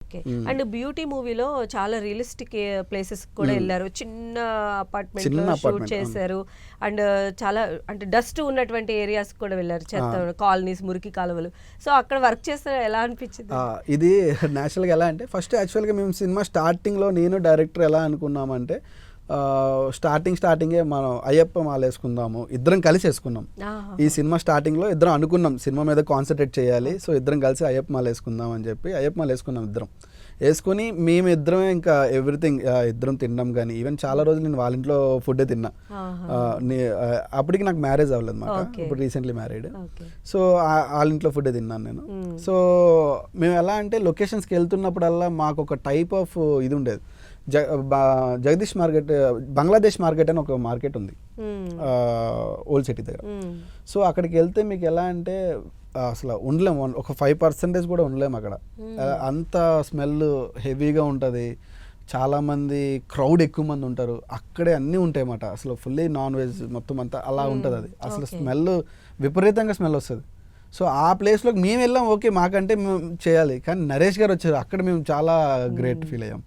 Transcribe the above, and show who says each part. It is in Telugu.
Speaker 1: ఓకే. అండ్ బ్యూటీ మూవీలో చాలా రియలిస్టిక్ ప్లేసెస్ కూడా వెళ్ళారు. చిన్న అపార్ట్మెంట్ లో షూట్ చేశారు. అండ్ చాలా అంటే డస్ట్ ఉన్నటువంటి ఏరియాస్ కూడా వెళ్ళారు, చెత్త కాలనీస్, మురికి కాలువలు. సో అక్కడ వర్క్ చేస్తే ఎలా అనిపించింది?
Speaker 2: ఇది నేచురల్గా ఎలా అంటే ఫస్ట్ యాక్చువల్గా మేము సినిమా స్టార్టింగ్లో నేను డైరెక్టర్ ఎలా అనుకున్నామంటే స్టార్టింగే మనం అయ్యప్ప మాల వేసుకుందాము, ఇద్దరం కలిసి వేసుకున్నాం. ఈ సినిమా స్టార్టింగ్లో ఇద్దరం అనుకున్నాం సినిమా మీద కాన్సన్ట్రేట్ చేయాలి, సో ఇద్దరం కలిసి అయ్యప్ప మాల వేసుకుందాం అని చెప్పి అయ్యప్ప మాల వేసుకున్నాం. ఇద్దరం వేసుకుని మేము ఇద్దరమే ఇంకా ఎవ్రీథింగ్ ఇద్దరం తిన్నాం. కానీ ఈవెన్ చాలా రోజులు నేను వాళ్ళ ఇంట్లో ఫుడ్డే తిన్నా. అప్పటికి నాకు మ్యారేజ్ అవ్వలేదు అన్నమాట, ఇప్పుడు రీసెంట్లీ మ్యారీడ్. సో వాళ్ళ ఇంట్లో ఫుడ్డే తిన్నాను నేను. సో మేము ఎలా అంటే లొకేషన్స్కి వెళ్తున్నప్పుడల్లా మాకు ఒక టైప్ ఆఫ్ ఇది ఉండేది. జగదీష్ మార్కెట్, బంగ్లాదేశ్ మార్కెట్ అని ఒక మార్కెట్ ఉంది ఓల్డ్ సిటీ దగ్గర. సో అక్కడికి వెళ్తే మీకు ఎలా అంటే అసలు ఉండలేము, ఒక 5% కూడా ఉండలేము అక్కడ. అంత స్మెల్ హెవీగా ఉంటుంది, చాలామంది క్రౌడ్ ఎక్కువ మంది ఉంటారు, అక్కడే అన్నీ ఉంటాయి అన్నమాట. అసలు ఫుల్లీ నాన్ వెజ్ మొత్తం అంతా అలా ఉంటుంది. అది అసలు స్మెల్ విపరీతంగా స్మెల్ వస్తుంది. సో ఆ ప్లేస్లోకి మేము వెళ్ళాం, ఓకే మాకంటే మేము చేయాలి, కానీ నరేష్ గారు వచ్చారు, అక్కడ మేము చాలా గ్రేట్ ఫీల్ అయ్యాం.